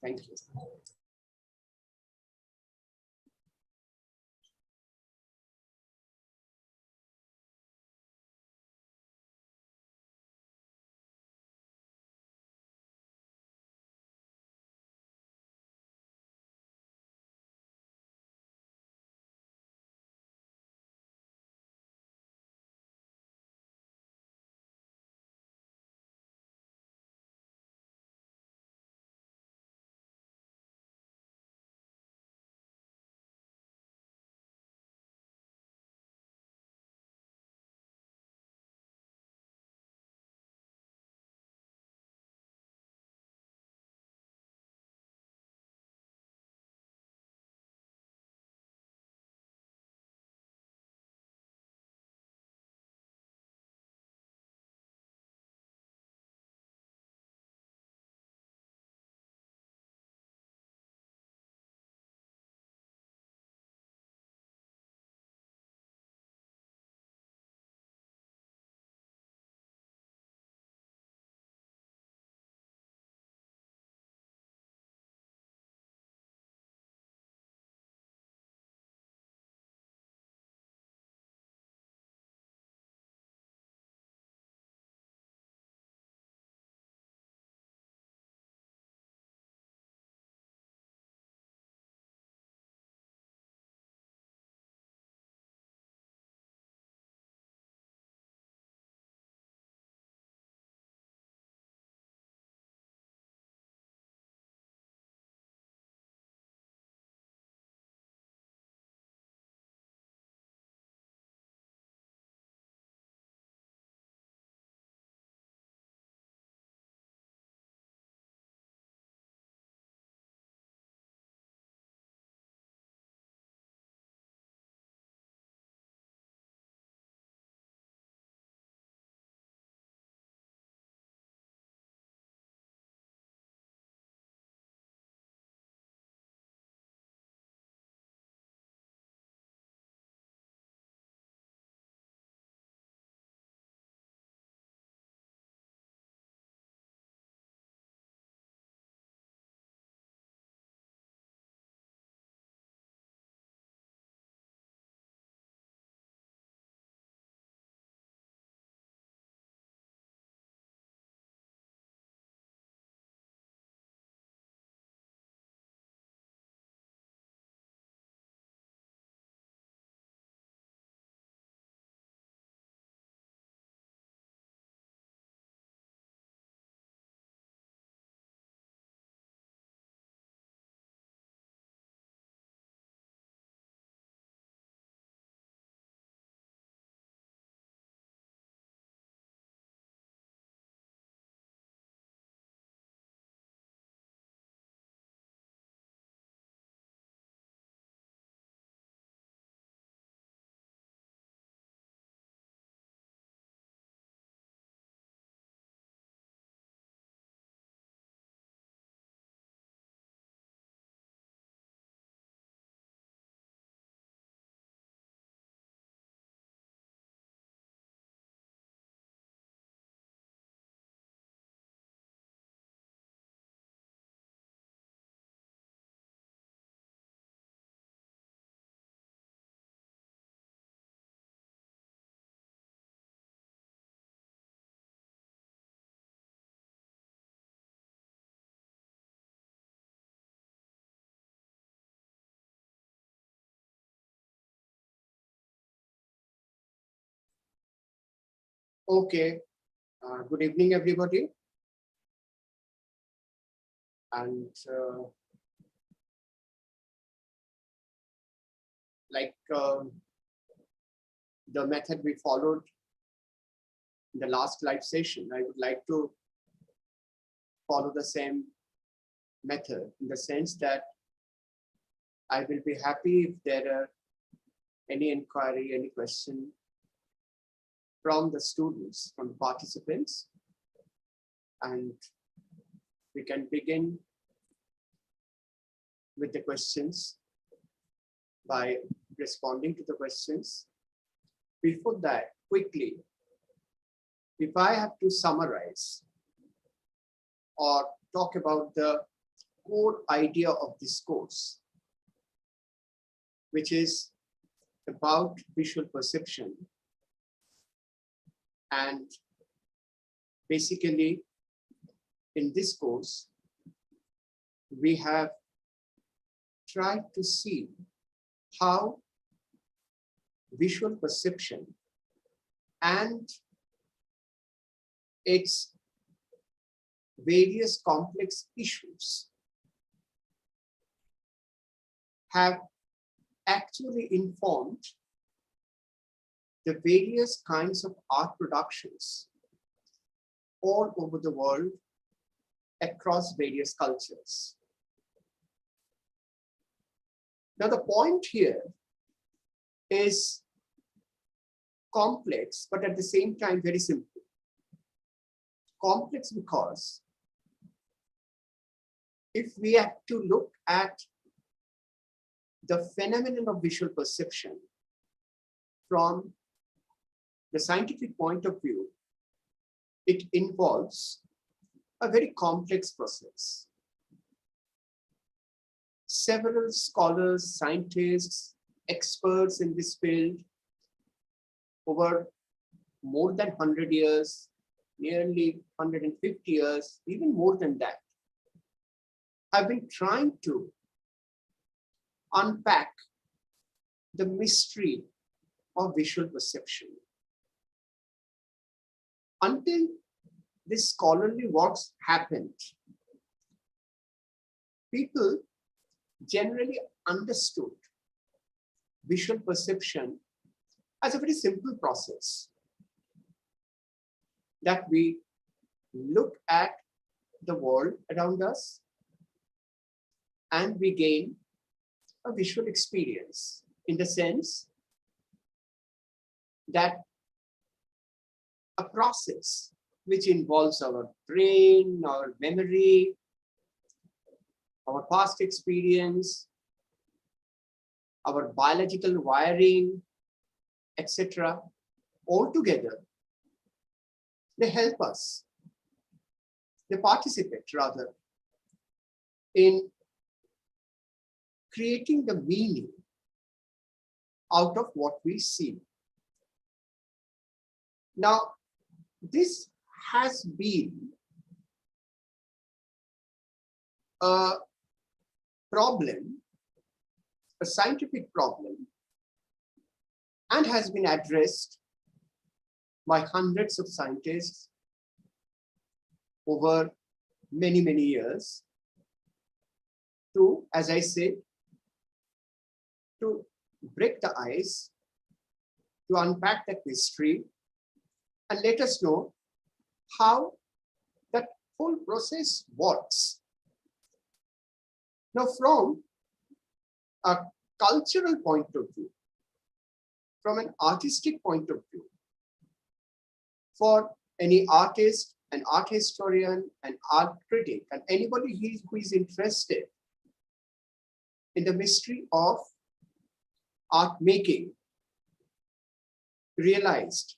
Thank you. Okay. Good evening, everybody. And like the method we followed in the last live session, I would like to follow the same method in the sense that I will be happy if there are any inquiry, any question from the students, from participants, and we can begin with the questions by responding to the questions. Before that, quickly, if I have to summarize or talk about the core idea of this course, which is about visual perception. And basically, in this course, we have tried to see how visual perception and its various complex issues have actually informed the various kinds of art productions all over the world across various cultures. Now, the point here is complex, but at the same time, very simple. Complex because if we have to look at the phenomenon of visual perception from the scientific point of view, it involves a very complex process. Several scholars, scientists, experts in this field over more than 100 years, nearly 150 years, even more than that, have been trying to unpack the mystery of visual perception. Until this scholarly works happened, people generally understood visual perception as a very simple process that we look at the world around us and we gain a visual experience, in the sense that a process which involves our brain, our memory, our past experience, our biological wiring, etc. Altogether, they help us, they participate rather in creating the meaning out of what we see. Now, this has been a problem, a scientific problem, and has been addressed by hundreds of scientists over many, many years to, as I said, to break the ice, to unpack that mystery, and let us know how that whole process works. Now, from a cultural point of view, from an artistic point of view, for any artist, an art historian, an art critic, and anybody who is interested in the mystery of art making, realized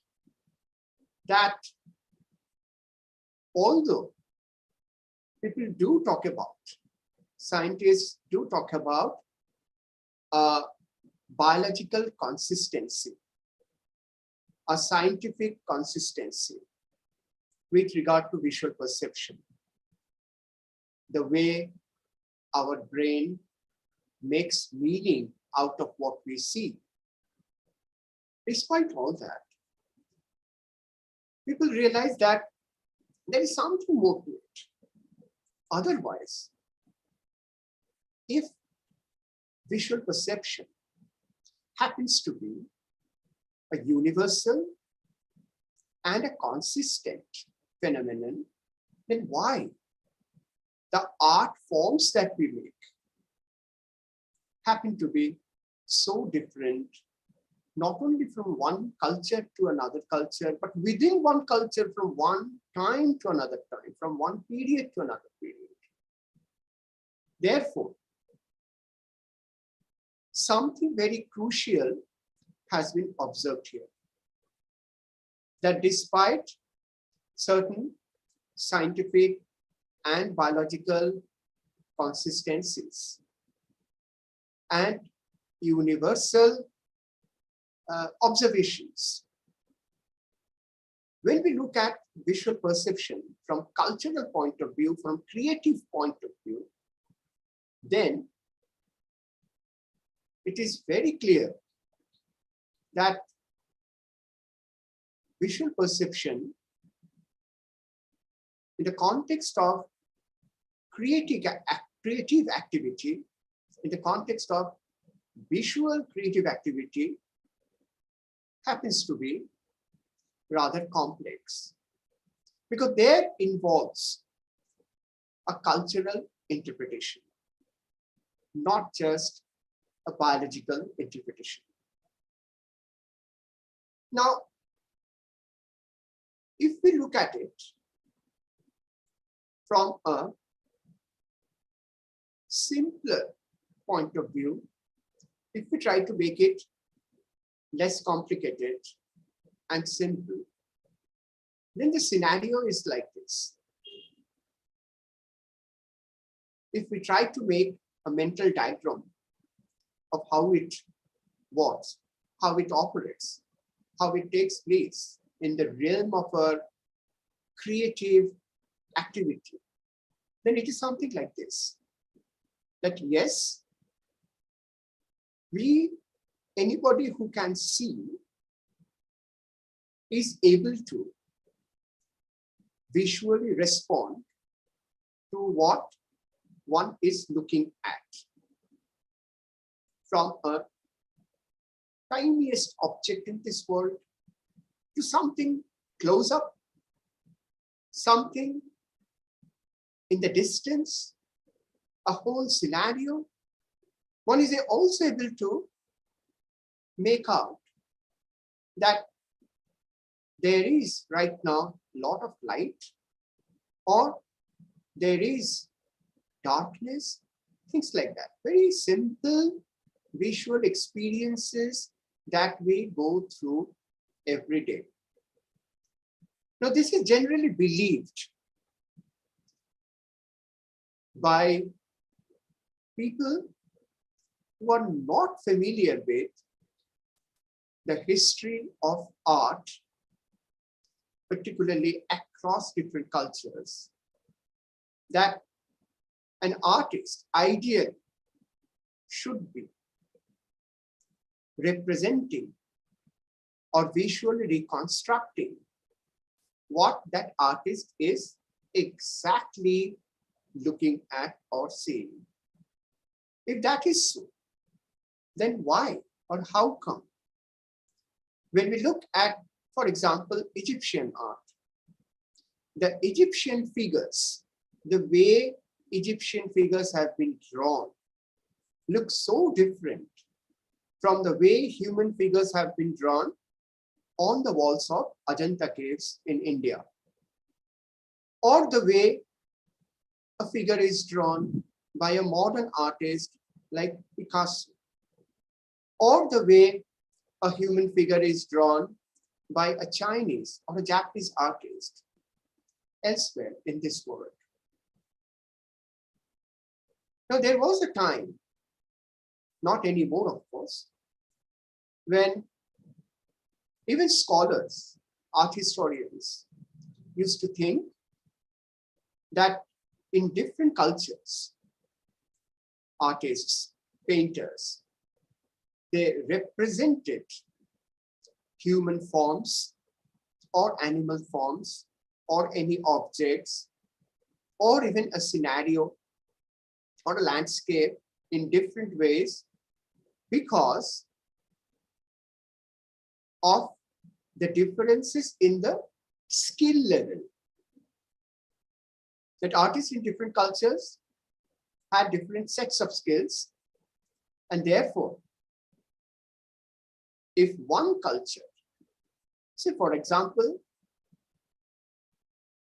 that although people do talk about, scientists do talk about biological consistency, a scientific consistency with regard to visual perception, the way our brain makes meaning out of what we see. Despite all that, people realize that there is something more to it. Otherwise, if visual perception happens to be a universal and a consistent phenomenon, then why the art forms that we make happen to be so different, not only from one culture to another culture, but within one culture, from one time to another time, from one period to another period. Therefore, something very crucial has been observed here, that despite certain scientific and biological consistencies and universal observations. When we look at visual perception from cultural point of view, from creative point of view, then it is very clear that visual perception in the context of creative activity, in the context of visual creative activity, happens to be rather complex, because there involves a cultural interpretation, not just a biological interpretation. Now, if we look at it from a simpler point of view, if we try to make it less complicated and simple, then the scenario is like this. If we try to make a mental diagram of how it works, how it operates, how it takes place in the realm of a creative activity, then it is something like this. That yes, anybody who can see is able to visually respond to what one is looking at. From a tiniest object in this world to something close up, something in the distance, a whole scenario, one is also able to make out that there is right now a lot of light, or there is darkness, things like that. Very simple visual experiences that we go through every day. Now, this is generally believed by people who are not familiar with the history of art, particularly across different cultures, that an artist ideally should be representing or visually reconstructing what that artist is exactly looking at or seeing. If that is so, then why or how come? When we look at, for example, Egyptian art, the Egyptian figures, the way Egyptian figures have been drawn, look so different from the way human figures have been drawn on the walls of Ajanta caves in India, or the way a figure is drawn by a modern artist like Picasso, or the way a human figure is drawn by a Chinese or a Japanese artist elsewhere in this world. Now, there was a time, not anymore of course, when even scholars, art historians, used to think that in different cultures, artists, painters, they represented human forms or animal forms or any objects or even a scenario or a landscape in different ways because of the differences in the skill level. That artists in different cultures had different sets of skills, and therefore, if one culture, say for example,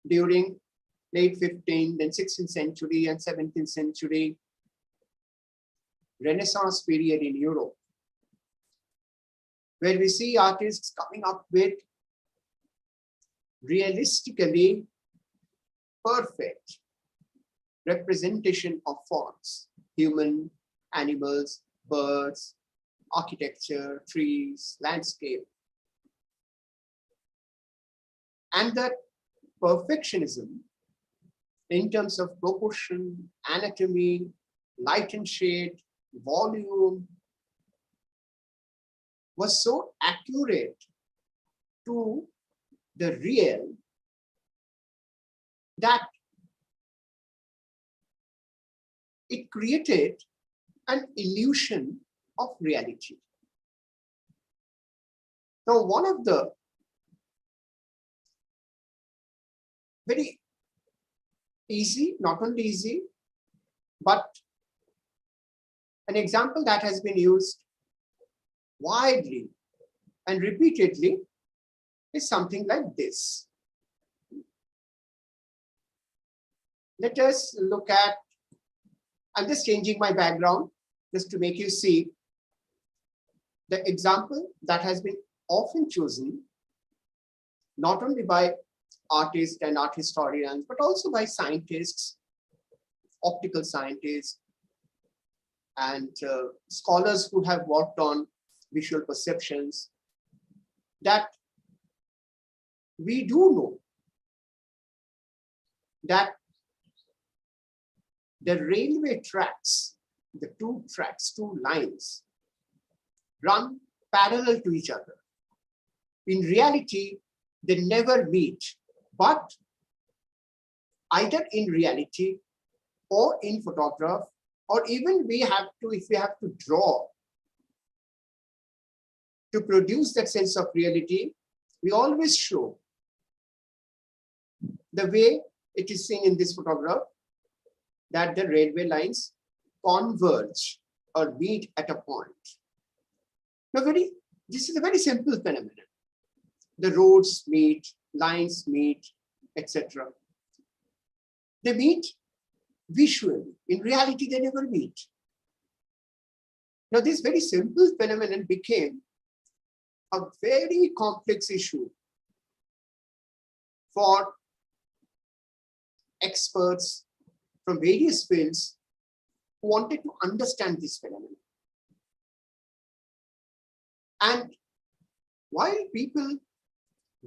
during late 15th, then 16th century and 17th century, Renaissance period in Europe, where we see artists coming up with realistically perfect representation of forms, human, animals, birds, architecture, trees, landscape. And that perfectionism in terms of proportion, anatomy, light and shade, volume, was so accurate to the real that it created an illusion of reality. Now, one of the very easy, not only easy, but an example that has been used widely and repeatedly is something like this. Let us look at, I'm just changing my background just to make you see the example that has been often chosen, not only by artists and art historians, but also by scientists, optical scientists, and scholars who have worked on visual perceptions, that we do know that the railway tracks, the two lines, run parallel to each other. In reality, they never meet, but either in reality or in photograph, or even if we have to draw to produce that sense of reality, we always show the way it is seen in this photograph, that the railway lines converge or meet at a point. Now, this is a very simple phenomenon. The roads meet, lines meet, etc. They meet visually. In reality, they never meet. Now, this very simple phenomenon became a very complex issue for experts from various fields who wanted to understand this phenomenon. And while people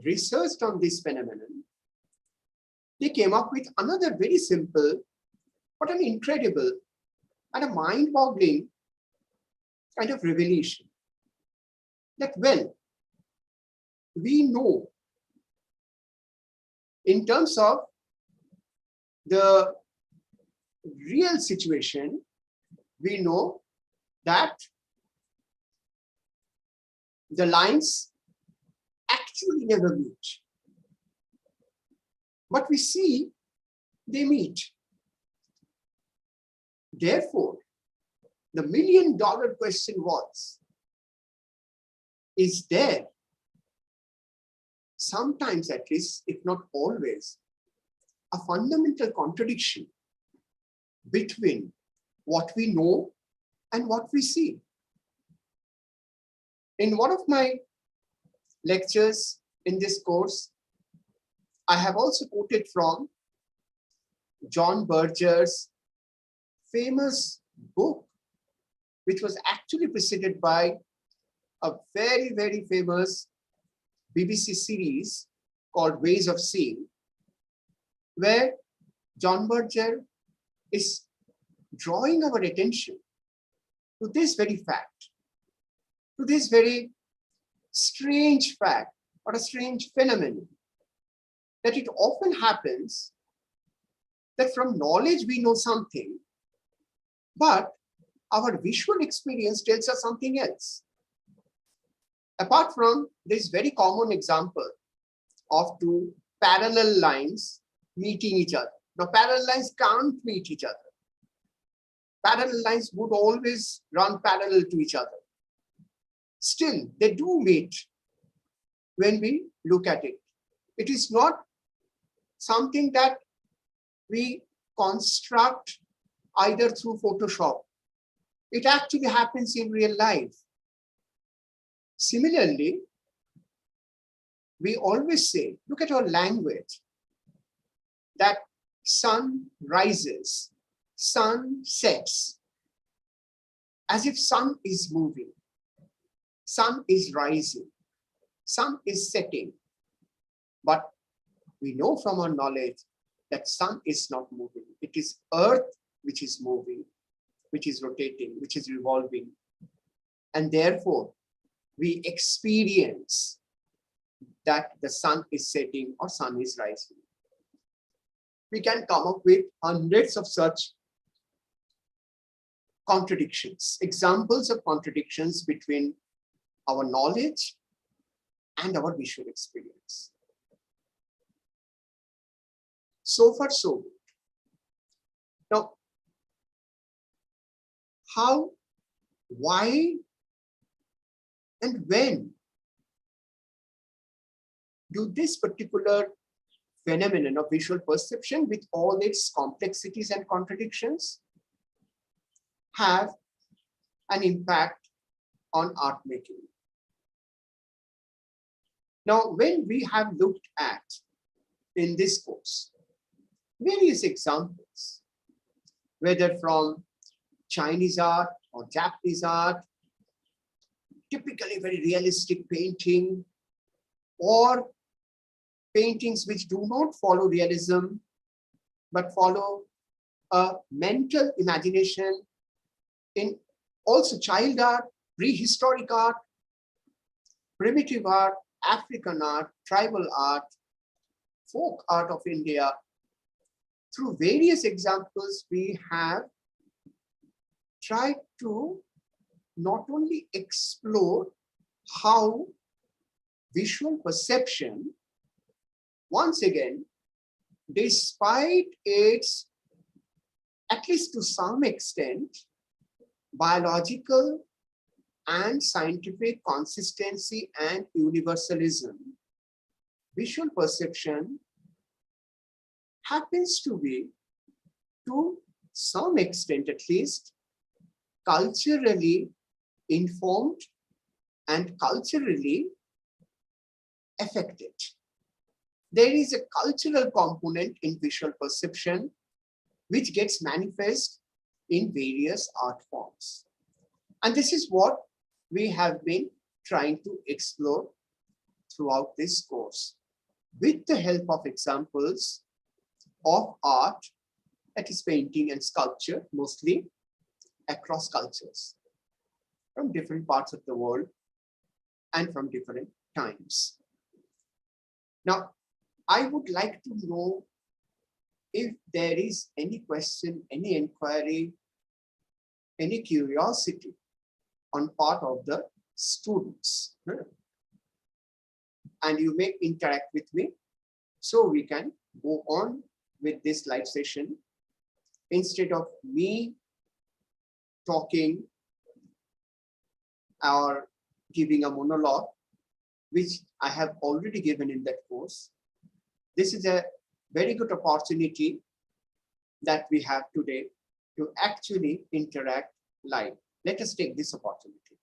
researched on this phenomenon, they came up with another very simple, but an incredible and a mind-boggling kind of revelation. That, well, we know in terms of the real situation, we know that the lines actually never meet. But we see they meet. Therefore, the million-dollar question was, is there sometimes, at least, if not always, a fundamental contradiction between what we know and what we see? In one of my lectures in this course, I have also quoted from John Berger's famous book, which was actually preceded by a very, very famous BBC series called Ways of Seeing, where John Berger is drawing our attention to this very fact, to this very strange fact or a strange phenomenon, that it often happens that from knowledge we know something, but our visual experience tells us something else. Apart from this very common example of two parallel lines meeting each other. Now, parallel lines can't meet each other. Parallel lines would always run parallel to each other. Still, they do meet when we look at it. It is not something that we construct either through Photoshop. It actually happens in real life. Similarly, we always say, look at our language, that sun rises, sun sets, as if sun is moving, sun is rising, sun is setting. But we know from our knowledge that sun is not moving. It is earth which is moving, which is rotating, which is revolving. And therefore, we experience that the sun is setting or sun is rising. We can come up with hundreds of such contradictions, examples of contradictions between our knowledge and our visual experience. So far, so good. Now, how, why, and when do this particular phenomenon of visual perception, with all its complexities and contradictions, have an impact on art making? Now, when we have looked at in this course various examples, whether from Chinese art or Japanese art, typically very realistic painting, or paintings which do not follow realism, but follow a mental imagination, in also child art, prehistoric art, primitive art, African art, tribal art, folk art of India. Through various examples, we have tried to not only explore how visual perception, once again, despite its, at least to some extent, biological and scientific consistency and universalism, visual perception happens to be, to some extent at least, culturally informed and culturally affected. There is a cultural component in visual perception which gets manifest in various art forms. And this is what we have been trying to explore throughout this course, with the help of examples of art, that is painting and sculpture, mostly across cultures, from different parts of the world and from different times. Now, I would like to know if there is any question, any inquiry, any curiosity on part of the students. And you may interact with me so we can go on with this live session instead of me talking or giving a monologue, which I have already given in that course. This is a very good opportunity that we have today to actually interact live. Let us take this opportunity.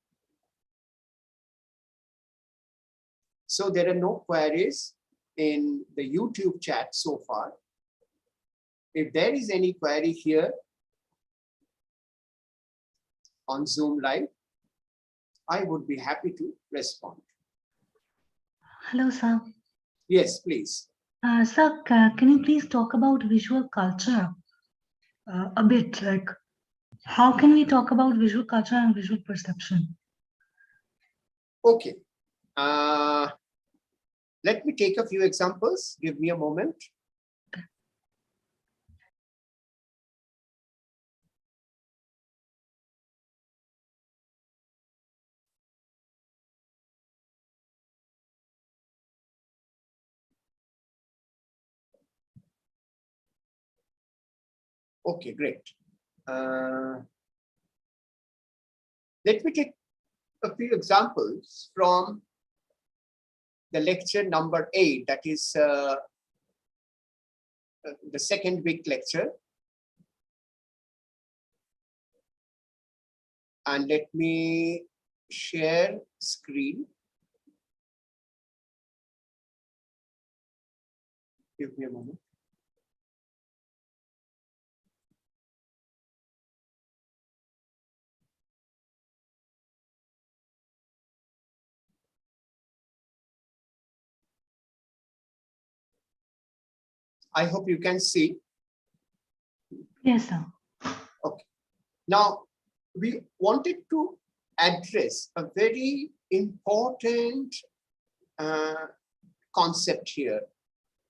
So there are no queries in the YouTube chat so far. If there is any query here on Zoom Live, I would be happy to respond. Hello, sir. Yes, please. Sir, can you please talk about visual culture a bit? Like, how can we talk about visual culture and visual perception? Okay. Let me take a few examples. Give me a moment. Okay, great. Let me take a few examples from the lecture number 8, that is the second week lecture. And let me share screen. Give me a moment. I hope you can see. Yes, sir. Okay. Now, we wanted to address a very important concept here,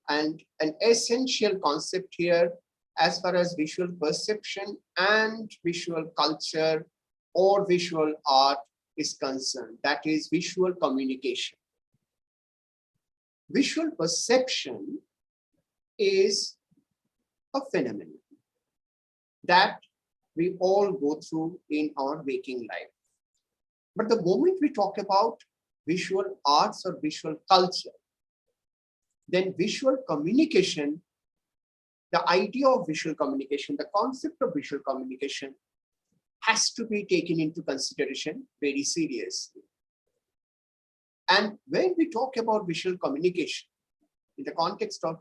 and an essential concept here as far as visual perception and visual culture or visual art is concerned, that is visual communication. Visual perception is a phenomenon that we all go through in our waking life. But the moment we talk about visual arts or visual culture, then visual communication, the idea of visual communication, the concept of visual communication has to be taken into consideration very seriously. And when we talk about visual communication in the context of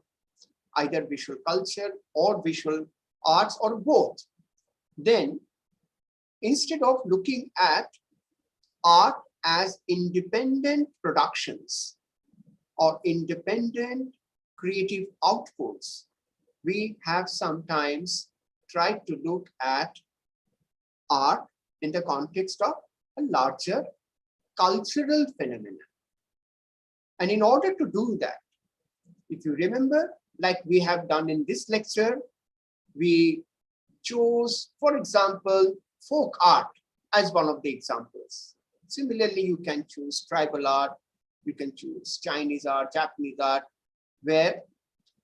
either visual culture or visual arts or both, then instead of looking at art as independent productions or independent creative outputs, we have sometimes tried to look at art in the context of a larger cultural phenomenon. And in order to do that, if you remember, like we have done in this lecture, we chose, for example, folk art as one of the examples. Similarly, you can choose tribal art, you can choose Chinese art, Japanese art, where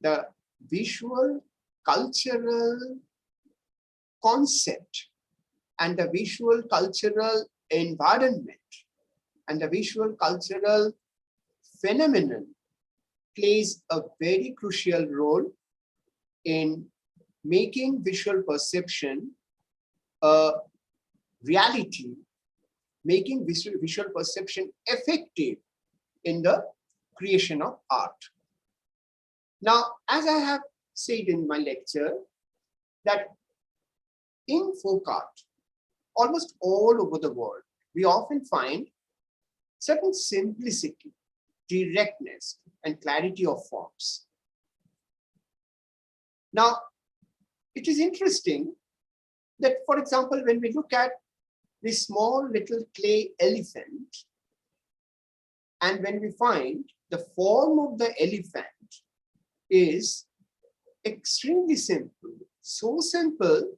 the visual cultural concept and the visual cultural environment and the visual cultural phenomenon plays a very crucial role in making visual perception a reality, making visual perception effective in the creation of art. Now, as I have said in my lecture, that in folk art, almost all over the world, we often find certain simplicity, directness, and clarity of forms. Now, it is interesting that, for example, when we look at this small little clay elephant, and when we find the form of the elephant is extremely simple, so simple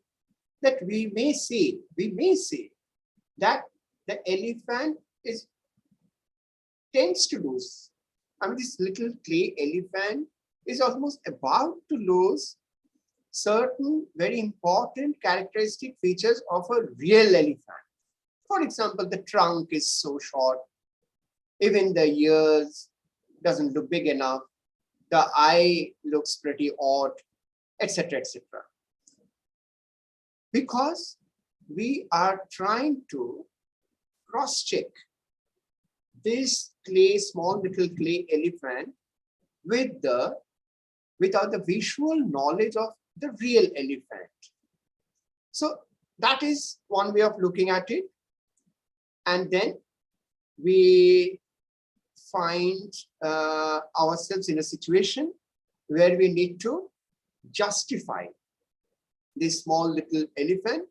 that we may say that the elephant tends to lose. I mean, this little clay elephant is almost about to lose certain very important characteristic features of a real elephant. For example, the trunk is so short, even the ears doesn't look big enough, the eye looks pretty odd, etc., etc. Because we are trying to cross-check this small little clay elephant without the visual knowledge of the real elephant. So that is one way of looking at it. And then we find ourselves in a situation where we need to justify this small little elephant,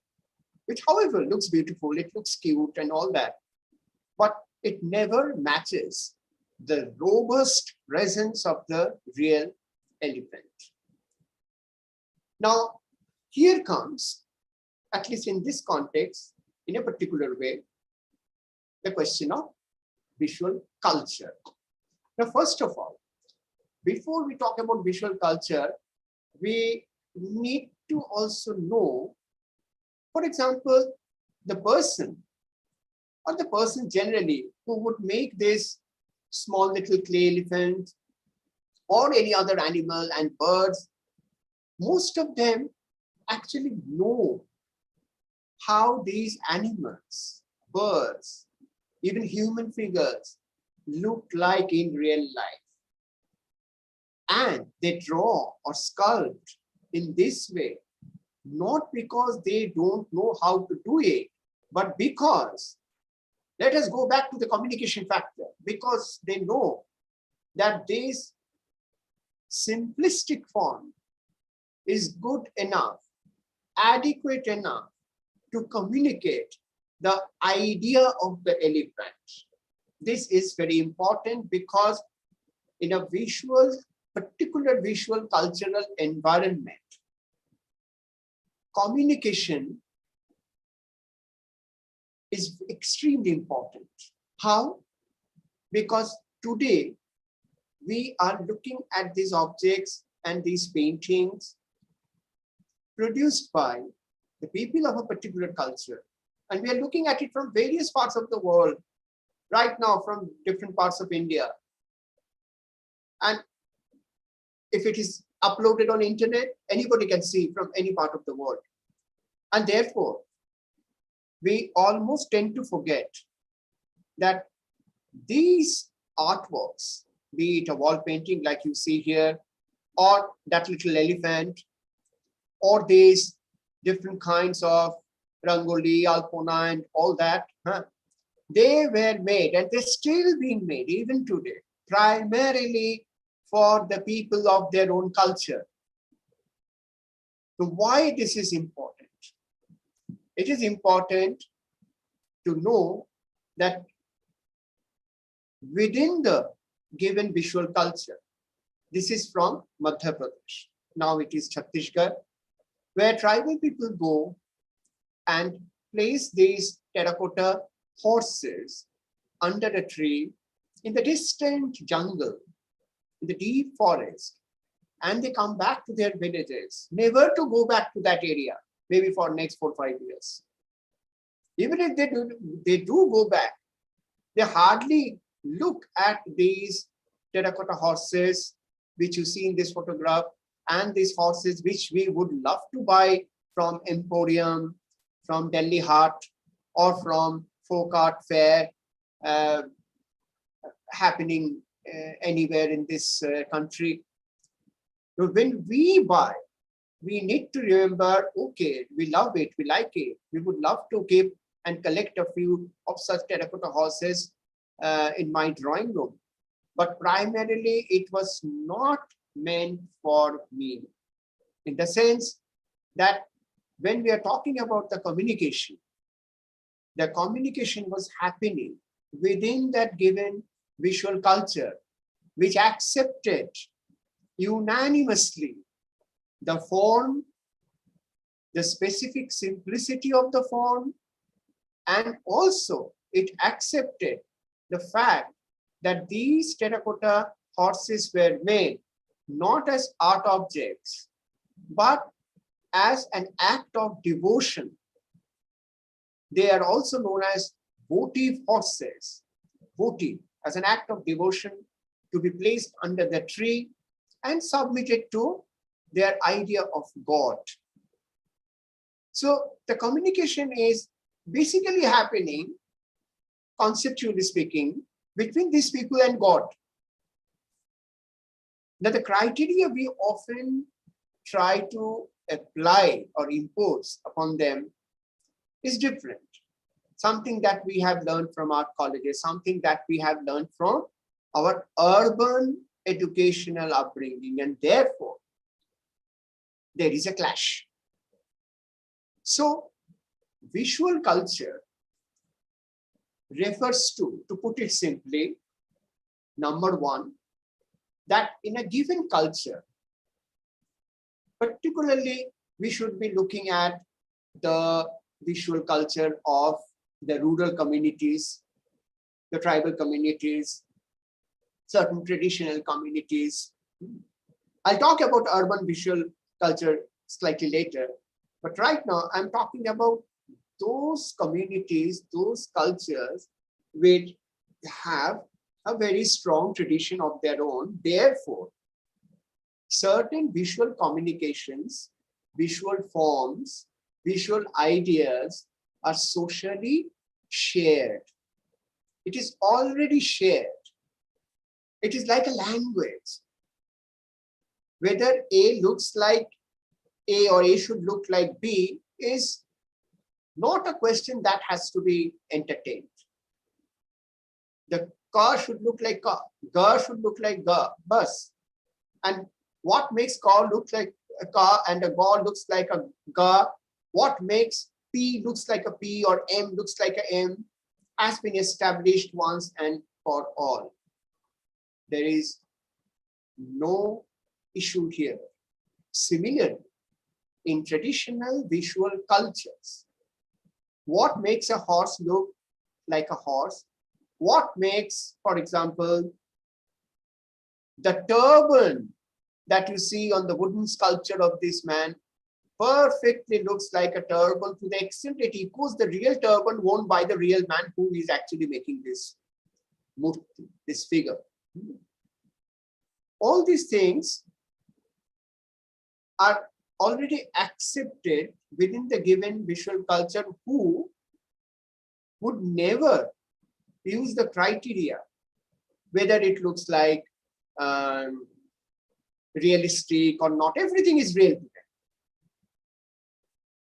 which however looks beautiful, it looks cute and all that, but it never matches the robust presence of the real elephant. Now, here comes, at least in this context, in a particular way, the question of visual culture. Now, first of all, before we talk about visual culture, we need to also know, for example, the person or the person generally who would make this small little clay elephant or any other animal and birds, most of them actually know how these animals, birds, even human figures look like in real life. And they draw or sculpt in this way, not because they don't know how to do it, but because, let us go back to the communication factor, because they know that this simplistic form is good enough, adequate enough to communicate the idea of the elephant. This is very important because in a particular visual cultural environment, communication is extremely important. How? Because today we are looking at these objects and these paintings produced by the people of a particular culture. And we are looking at it from various parts of the world, right now from different parts of India. And if it is uploaded on internet, anybody can see from any part of the world. And therefore, we almost tend to forget that these artworks, be it a wall painting like you see here, or that little elephant, or these different kinds of rangoli, alpona, and all that, they were made, and they're still being made even today, primarily for the people of their own culture. So why this is important? It is important to know that within the given visual culture, this is from Madhya Pradesh, now it is Chhattisgarh, where tribal people go and place these terracotta horses under a tree in the distant jungle, in the deep forest, and they come back to their villages, never to go back to that area, maybe for next 4 or 5 years. Even if they do go back, they hardly look at these terracotta horses, which you see in this photograph, and these horses which we would love to buy from Emporium, from Delhi Hut, or from folk art fair happening anywhere in this country. So when we buy, we need to remember, okay, we love it, we like it, we would love to keep and collect a few of such terracotta horses in my drawing room. But primarily, it was not meant for me, in the sense that when we are talking about the communication was happening within that given visual culture, which accepted unanimously the form, the specific simplicity of the form, and also it accepted the fact that these terracotta horses were made not as art objects, but as an act of devotion. They are also known as votive horses, votive, as an act of devotion to be placed under the tree and submitted to their idea of God. So the communication is basically happening, conceptually speaking, between these people and God. Now, the criteria we often try to apply or impose upon them is different. Something that we have learned from our colleges, something that we have learned from our urban educational upbringing, and therefore there is a clash. So visual culture refers to put it simply, number one, that in a given culture, particularly we should be looking at the visual culture of the rural communities, the tribal communities, certain traditional communities. I'll talk about urban visual culture slightly later, but right now I'm talking about those communities, those cultures which have a very strong tradition of their own. Therefore, certain visual communications, visual forms, visual ideas are socially shared. It is already shared. It is like a language. Whether A looks like A or A should look like B is not a question that has to be entertained. The car should look like car, gar should look like gar, bus. And what makes car look like a ka and a ga looks like a ga, what makes P looks like a P or M looks like a M has been established once and for all. There is no issue here. Similarly, in traditional visual cultures, what makes a horse look like a horse? What makes, for example, the turban that you see on the wooden sculpture of this man perfectly looks like a turban to the extent it equals the real turban worn by the real man who is actually making this murti, this figure. All these things are already accepted within the given visual culture, who would never use the criteria whether it looks like realistic or not. Everything is real to them.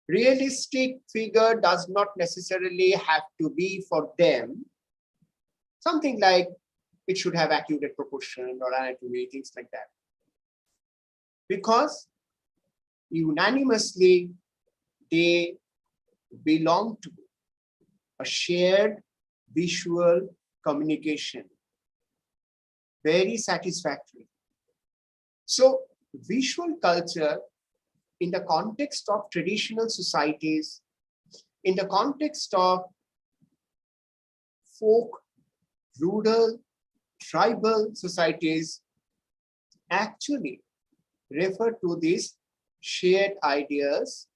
Realistic figure does not necessarily have to be for them something like it should have accurate proportion or anatomy, things like that. Because unanimously they belong to a shared visual communication. Very satisfactory. So visual culture in the context of traditional societies, in the context of folk, rural, tribal societies, actually refer to these shared ideas,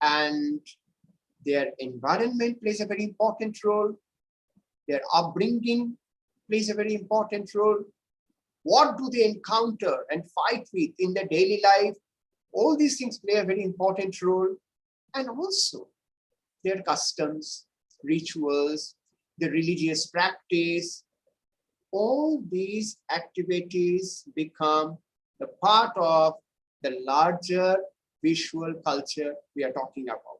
and their environment plays a very important role. Their upbringing plays a very important role. What do they encounter and fight with in their daily life? All these things play a very important role. And also their customs, rituals, the religious practice, all these activities become the part of the larger visual culture we are talking about.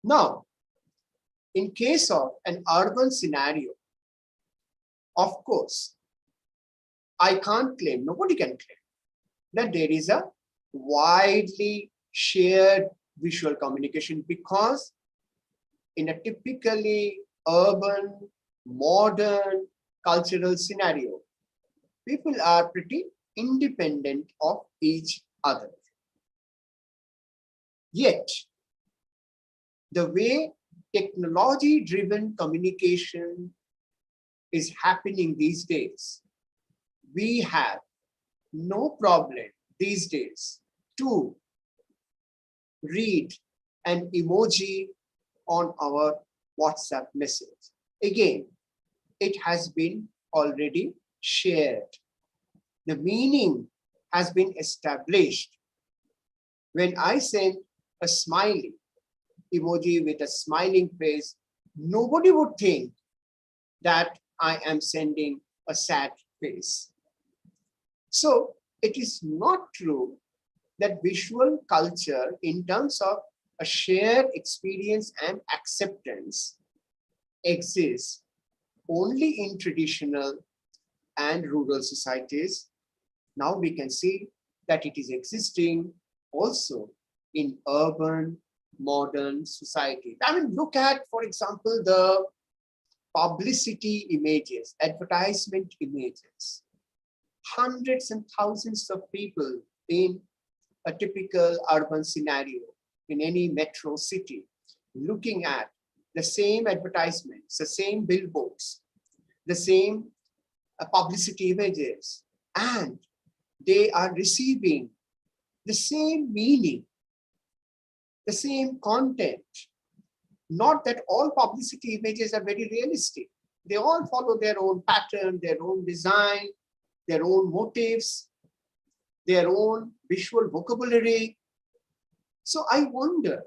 Now, in case of an urban scenario, of course, I can't claim, nobody can claim that there is a widely shared visual communication, because in a typically urban, modern cultural scenario, people are pretty independent of each other. Yet, the way technology-driven communication is happening these days, we have no problem these days to read an emoji on our WhatsApp message. Again, it has been already shared. The meaning has been established. When I send a smiley emoji with a smiling face, nobody would think that I am sending a sad face. So it is not true that visual culture in terms of a shared experience and acceptance exists only in traditional and rural societies. Now we can see that it is existing also in urban, modern society. I mean, look at, for example, the publicity images, advertisement images. Hundreds and thousands of people in a typical urban scenario in any metro city looking at the same advertisements, the same billboards, the same publicity images, and they are receiving the same meaning, the same content. Not that all publicity images are very realistic. They all follow their own pattern, their own design, their own motives, their own visual vocabulary. So I wonder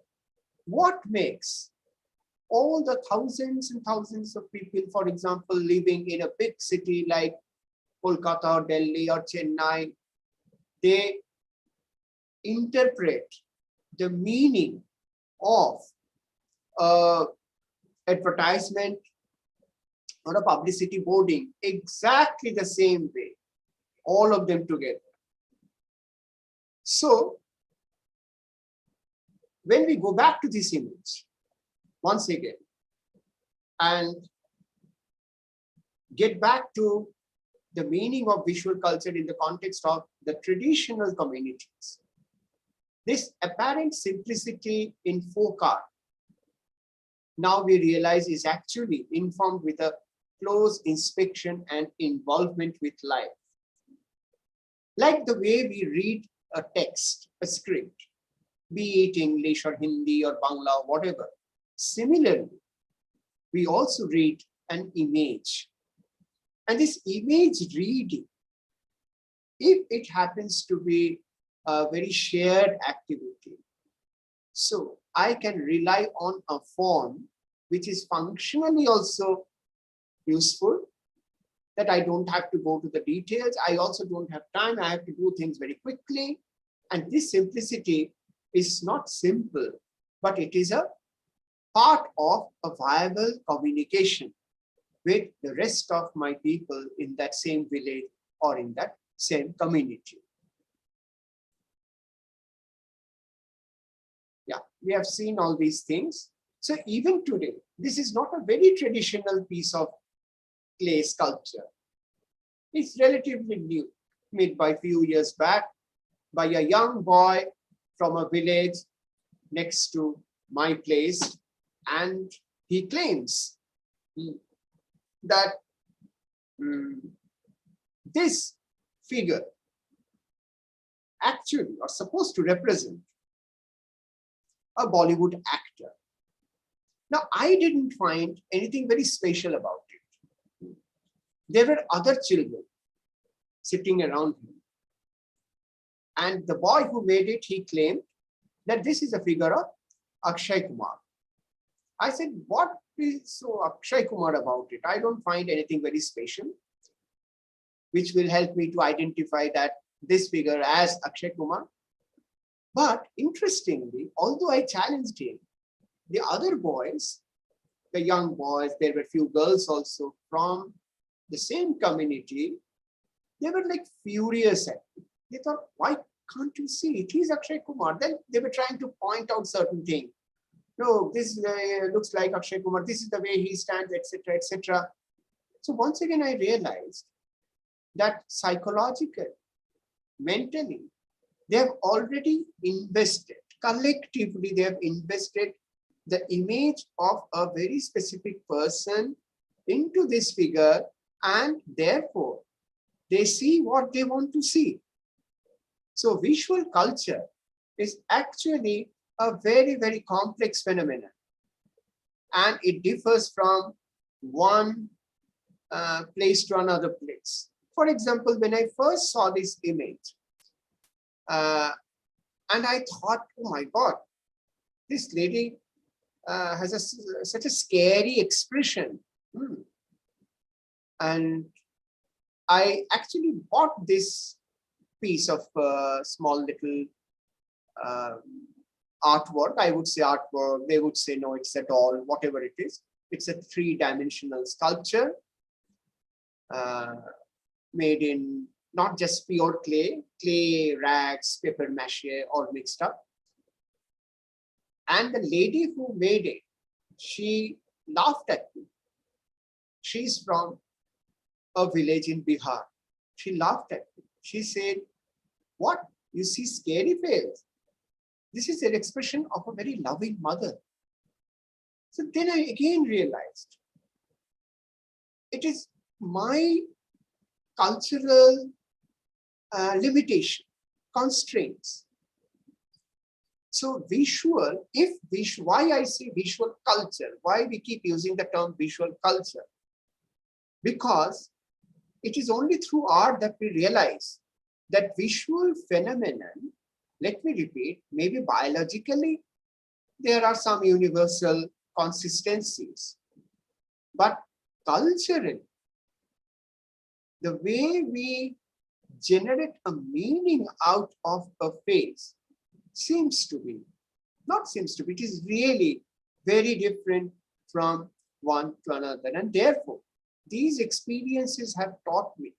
what makes all the thousands and thousands of people, for example, living in a big city like Kolkata or Delhi or Chennai, they interpret the meaning of advertisement or a publicity boarding exactly the same way, all of them together. So when we go back to this image once again and get back to the meaning of visual culture in the context of the traditional communities, this apparent simplicity in folk art, now we realize, is actually informed with a close inspection and involvement with life. Like the way we read a text, a script, be it English or Hindi or Bangla or whatever. Similarly, we also read an image. And this image reading, if it happens to be a very shared activity, so I can rely on a form which is functionally also useful, that I don't have to go to the details. I also don't have time. I have to do things very quickly. And this simplicity is not simple, but it is a part of a viable communication with the rest of my people in that same village or in that same community. Yeah, we have seen all these things. So even today, this is not a very traditional piece of clay sculpture. It's relatively new, made by a few years back by a young boy from a village next to my place. And he claims that this figure actually are supposed to represent a Bollywood actor. Now, I didn't find anything very special about it. There were other children sitting around him. And the boy who made it, he claimed that this is a figure of Akshay Kumar. I said, what is so Akshay Kumar about it? I don't find anything very special, which will help me to identify that this figure as Akshay Kumar. But interestingly, although I challenged him, the other boys, the young boys, there were few girls also from the same community, they were like furious at me. They thought, why can't you see it? He's Akshay Kumar. Then they were trying to point out certain things. No, this looks like Akshay Kumar. This is the way he stands, etc., etc. So once again, I realized that psychologically, mentally, they have already invested, collectively, they have invested the image of a very specific person into this figure, and therefore, they see what they want to see. So visual culture is actually a very, very complex phenomenon. And it differs from one place to another place. For example, when I first saw this image, and I thought, oh my God, this lady has such a scary expression. And I actually bought this piece of small little artwork. I would say artwork, they would say no, it's a doll, whatever it is. It's a three-dimensional sculpture made in not just pure clay, rags, paper mache, all mixed up. And the lady who made it, she laughed at me. She's from a village in Bihar. She laughed at me. She said, what? You see scary face? This is an expression of a very loving mother. So then I again realized it is my cultural limitation, constraints. So visual, why I say visual culture, why we keep using the term visual culture? Because it is only through art that we realize that visual phenomenon, let me repeat, maybe biologically, there are some universal consistencies, but culturally, the way we generate a meaning out of a face it is really very different from one to another. And therefore, these experiences have taught me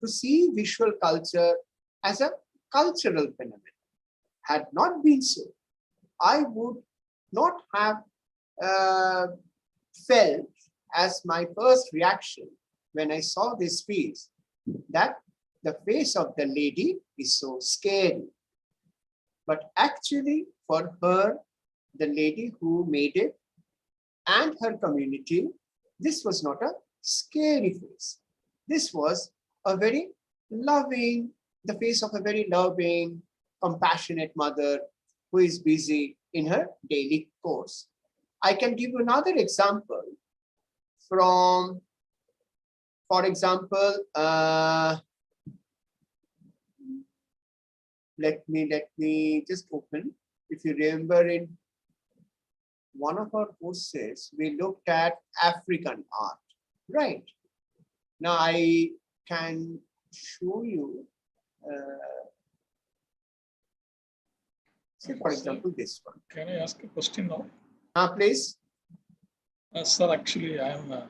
to see visual culture as a cultural phenomenon. Had not been so, I would not have felt as my first reaction when I saw this piece that the face of the lady is so scary. But actually, for her, the lady who made it and her community, this was not a scary face. This was a very loving, the face of a very loving, compassionate mother who is busy in her daily course. I can give you another example from, for example, let me just open. If you remember, in one of our courses, we looked at African art, right? Now I can show you, say for example, this one. Can I ask a question now? Please. Sir, actually, I am a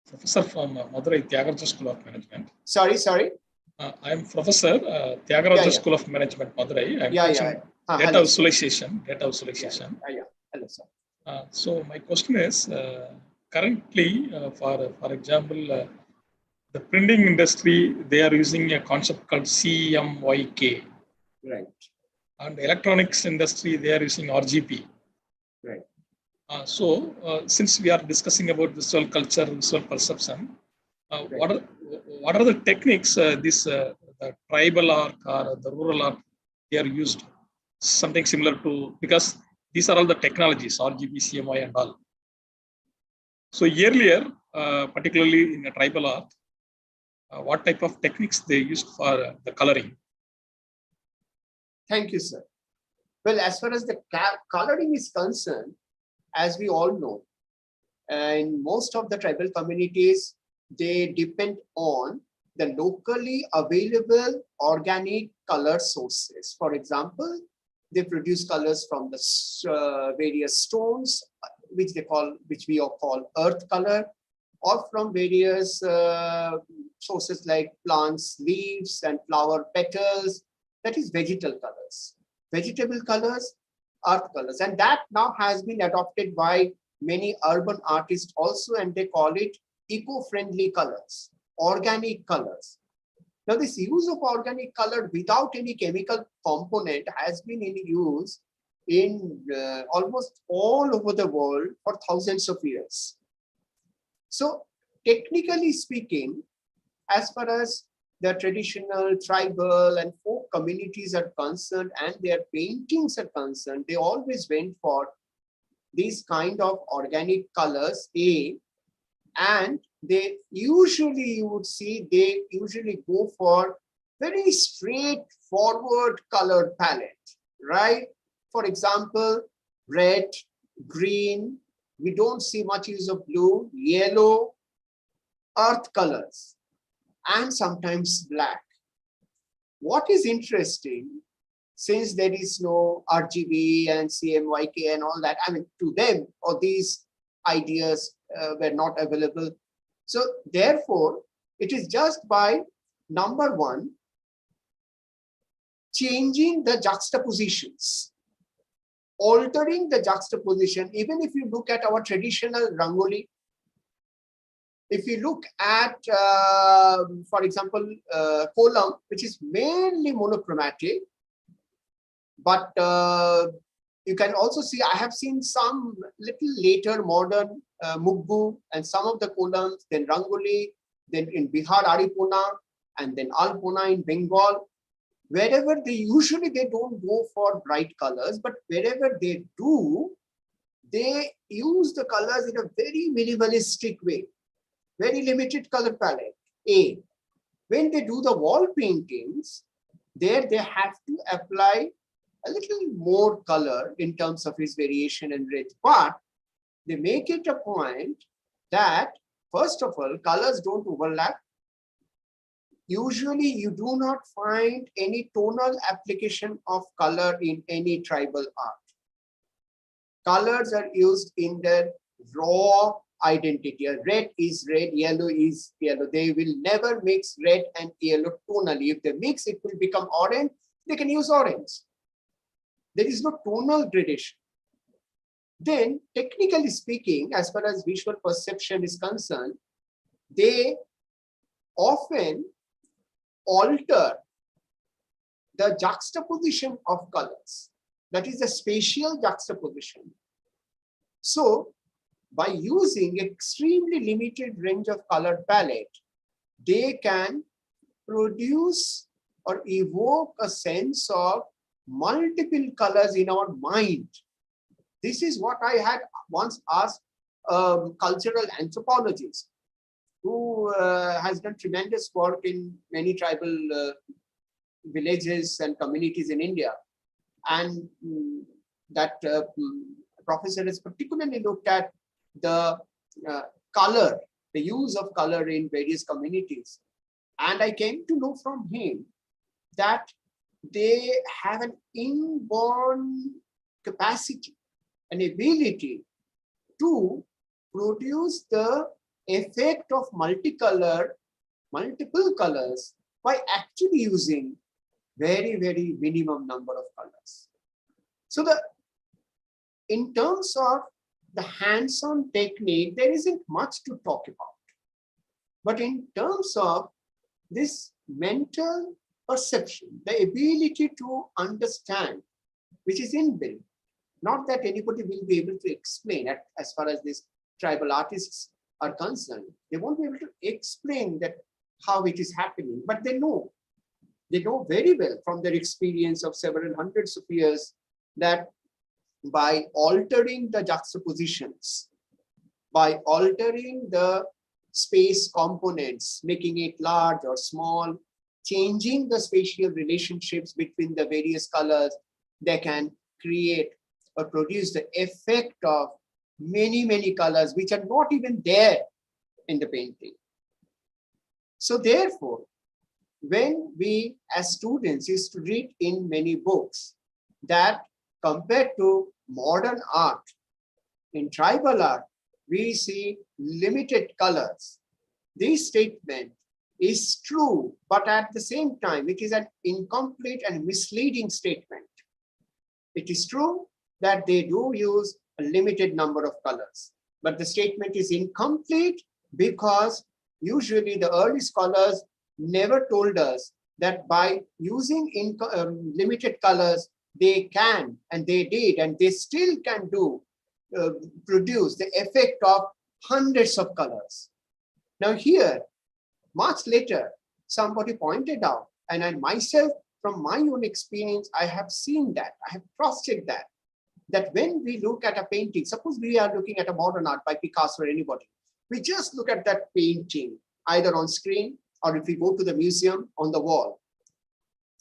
professor from Madurai Tyagaraja School of Management. Sorry. I am professor, Tyagaraja School of Management, Madurai. I am teaching data visualization. Hello, sir. So my question is, currently, for example, the printing industry, they are using a concept called CMYK. Right. And the electronics industry, they are using RGB. Right. Since we are discussing about visual culture, visual perception, what are the techniques the tribal art or the rural art they are used? Something similar to, because these are all the technologies, RGB, CMY and all. So earlier, particularly in the tribal art, what type of techniques they used for the coloring? Thank you, sir. Well, as far as the coloring is concerned, as we all know, in most of the tribal communities, they depend on the locally available organic color sources. For example, they produce colors from the various stones, which we all call earth color, or from various sources like plants, leaves, and flower petals. That is vegetal colors. Vegetable colors, earth colors, and that now has been adopted by many urban artists also, and they call it eco-friendly colors, organic colors. Now, this use of organic color without any chemical component has been in use in almost all over the world for thousands of years. So, technically speaking, as far as the traditional tribal and folk communities are concerned and their paintings are concerned, they always went for these kind of organic colors, and they usually, you would see, they usually go for very straightforward color palette, right? For example, red, green, we don't see much use of blue, yellow, earth colors, and sometimes black. What is interesting, since there is no RGB and CMYK and all that, I mean, to them, all these ideas were not available. So therefore, it is just by, number one, changing the juxtapositions, altering the juxtaposition. Even if you look at our traditional Rangoli, if you look at, for example, kolam, which is mainly monochromatic, but you can also see, I have seen some little later modern Muggu and some of the kolams, then Rangoli, then in Bihar, Aripona, and then Alpona in Bengal. Wherever they usually, they don't go for bright colors, but wherever they do, they use the colors in a very minimalistic way, very limited color palette. When they do the wall paintings, there they have to apply a little more color in terms of its variation and width, but they make it a point that, first of all, colors don't overlap. Usually, you do not find any tonal application of color in any tribal art. Colors are used in their raw, identity. Red is red, yellow is yellow. They will never mix red and yellow tonally. If they mix, it will become orange. They can use orange. There is no tonal gradation. Then, technically speaking, as far as visual perception is concerned, they often alter the juxtaposition of colors. That is the spatial juxtaposition. So, by using extremely limited range of color palette, they can produce or evoke a sense of multiple colors in our mind. This is what I had once asked a cultural anthropologist who has done tremendous work in many tribal villages and communities in India. And that professor has particularly looked at the color, the use of color in various communities. And I came to know from him that they have an inborn capacity, an ability to produce the effect of multiple colors by actually using very, very minimum number of colors. So in terms of the hands-on technique, there isn't much to talk about. But in terms of this mental perception, the ability to understand, which is inbuilt, not that anybody will be able to explain as far as these tribal artists are concerned. They won't be able to explain that how it is happening, but they know. They know very well from their experience of several hundreds of years that by altering the juxtapositions, by altering the space components, making it large or small, changing the spatial relationships between the various colors, they can create or produce the effect of many, many colors which are not even there in the painting. So therefore, when we as students used to read in many books that compared to modern art, in tribal art, we see limited colors. This statement is true, but at the same time, it is an incomplete and misleading statement. It is true that they do use a limited number of colors, but the statement is incomplete because usually the early scholars never told us that by using limited colors, they can, and they did, and they still can do, produce the effect of hundreds of colors. Now here, much later, somebody pointed out, and I myself, from my own experience, I have seen that, I have cross-checked that when we look at a painting, suppose we are looking at a modern art by Picasso or anybody, we just look at that painting, either on screen or if we go to the museum on the wall.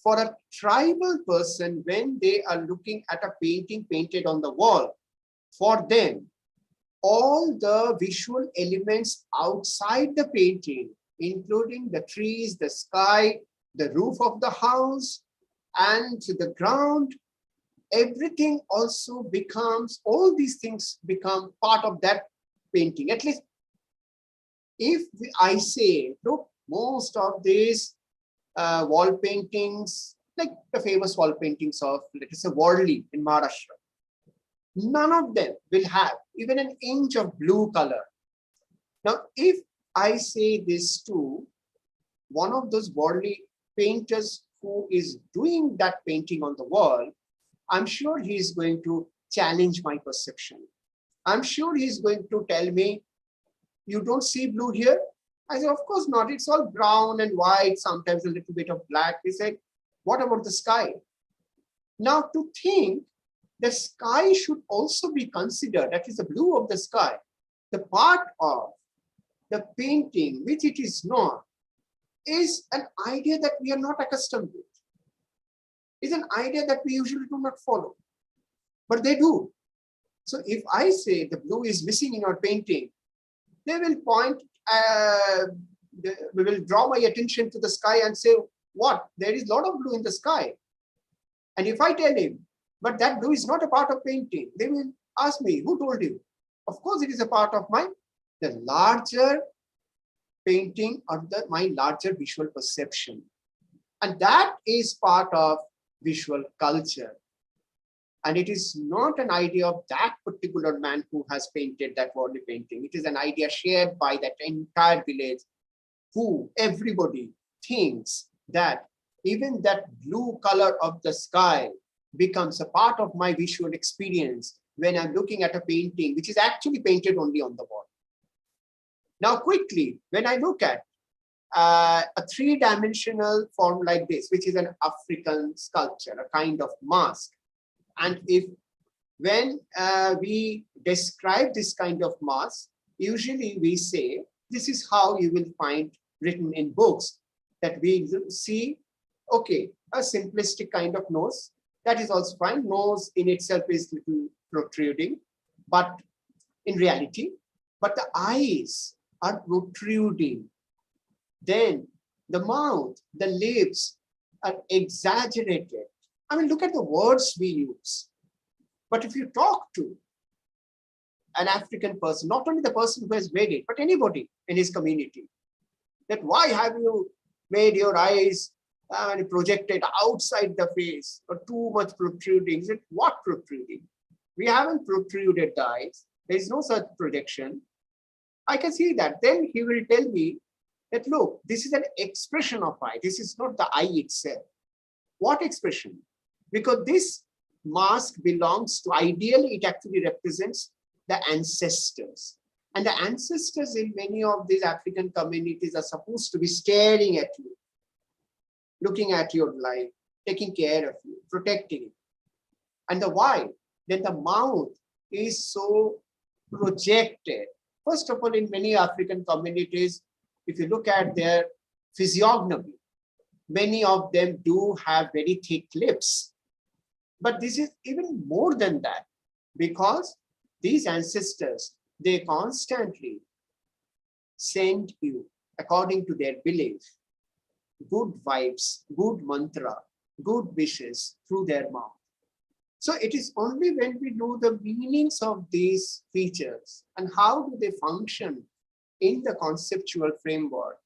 For a tribal person, when they are looking at a painting painted on the wall, for them, all the visual elements outside the painting, including the trees, the sky, the roof of the house, and the ground, everything also becomes, all these things become part of that painting. At least if I say, look, most of these wall paintings, like the famous wall paintings of, let us say, Worli in Maharashtra, none of them will have even an inch of blue color. Now, if I say this to one of those Worli painters who is doing that painting on the wall, I'm sure he's going to challenge my perception. I'm sure he's going to tell me, you don't see blue here? I said, of course not. It's all brown and white, sometimes a little bit of black. He said, what about the sky? Now to think the sky should also be considered, that is the blue of the sky, the part of the painting, which it is not, is an idea that we are not accustomed with. It's an idea that we usually do not follow, but they do. So if I say the blue is missing in your painting, they will point, we will draw my attention to the sky and say, what? There is a lot of blue in the sky. And if I tell him, but that blue is not a part of painting, they will ask me, who told you? Of course, it is a part of my the larger painting or my larger visual perception. And that is part of visual culture. And it is not an idea of that particular man who has painted that worldly painting. It is an idea shared by that entire village, who everybody thinks that even that blue color of the sky becomes a part of my visual experience when I'm looking at a painting, which is actually painted only on the wall. Now, quickly, when I look at a three-dimensional form like this, which is an African sculpture, a kind of mask, and when we describe this kind of mask, usually we say, this is how you will find written in books, that we see, okay, a simplistic kind of nose, that is also fine. Nose in itself is little protruding, but in reality, but the eyes are protruding. Then the mouth, the lips are exaggerated. I mean, look at the words we use. But if you talk to an African person, not only the person who has made it, but anybody in his community, that why have you made your eyes projected outside the face or too much protruding? Is it what protruding? We haven't protruded the eyes. There is no such projection. I can see that. Then he will tell me that, look, this is an expression of eye. This is not the eye itself. What expression? Because this mask belongs to, ideally, it actually represents the ancestors. And the ancestors in many of these African communities are supposed to be staring at you, looking at your life, taking care of you, protecting you. And the why? Then the mouth is so projected. First of all, in many African communities, if you look at their physiognomy, many of them do have very thick lips. But this is even more than that, because these ancestors, they constantly send you, according to their belief, good vibes, good mantra, good wishes through their mouth. So it is only when we know the meanings of these features and how do they function in the conceptual framework,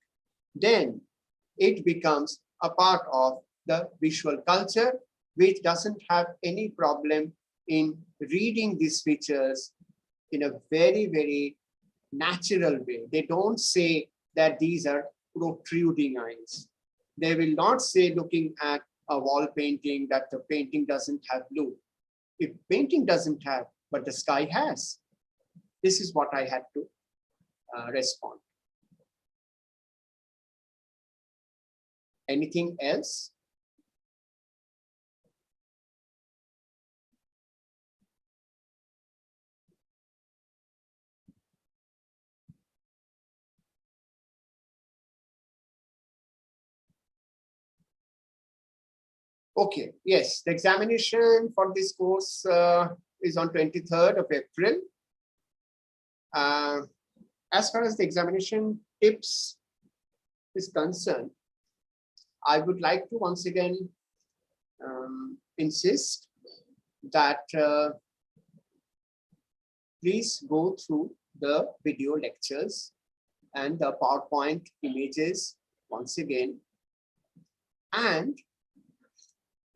then it becomes a part of the visual culture, which doesn't have any problem in reading these features in a very, very natural way. They don't say that these are protruding eyes. They will not say, looking at a wall painting, that the painting doesn't have blue. If painting doesn't have, but the sky has. This is what I had to respond. Anything else? Okay, yes, the examination for this course is on 23rd of April. As far as the examination tips is concerned, I would like to once again insist that please go through the video lectures and the PowerPoint images once again, and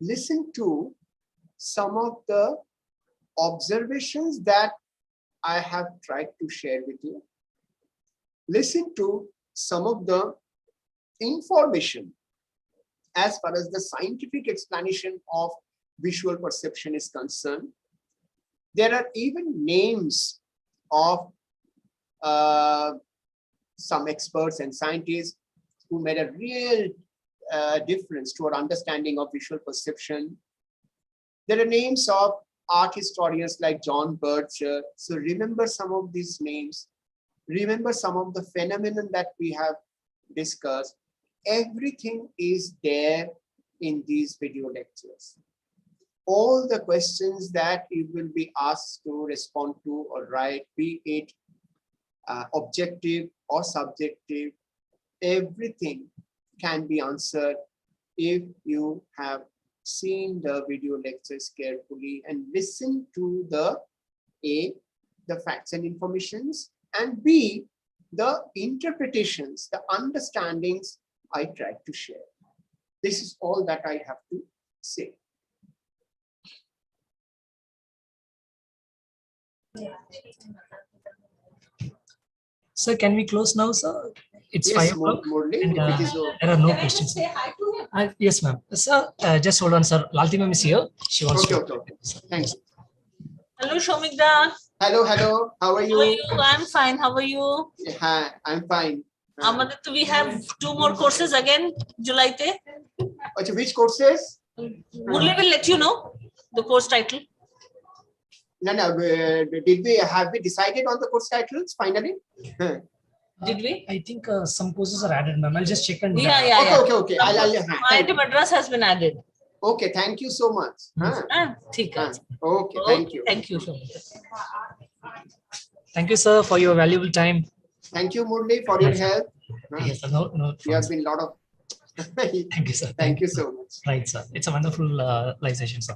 listen to some of the observations that I have tried to share with you. Listen to some of the information as far as the scientific explanation of visual perception is concerned. There are even names of some experts and scientists who made a real difference to our understanding of visual perception. There are names of art historians like John Bircher. So remember some of these names. Remember some of the phenomenon that we have discussed. Everything is there in these video lectures. All the questions that you will be asked to respond to or write, be it objective or subjective, everything can be answered if you have seen the video lectures carefully and listen to the facts and informations, and B, the interpretations, the understandings I tried to share. This is all that I have to say. Sir, can we close now, sir? It's Yes, 5 o'clock. Murli, And, it is there are no questions. Yes, ma'am. Sir, just hold on, sir. Lalti ma'am is here. She wants okay, to. okay, okay. Thank you. Hello, Soumik. Hello, hello. How are How are you? you? I'm fine. How are you? Hi, I'm fine. Amadet, we have 2 more courses again, July te. Okay, which courses? Murli will let you know the course title. No, have we decided on the course titles finally? Did we? I think some courses are added, ma'am. I'll just check and. Yeah. Okay. IIT Madras has been added. Okay, thank you so much. ठीक है. Okay, thank you. Thank you, Soumik. Thank you, sir, for your valuable time. Thank you, Murli, for your Yes, sir. help. Yes, sir. No. You have been a lot of. Thank you, sir. Thank you so much. Right, sir. It's a wonderful live session, sir.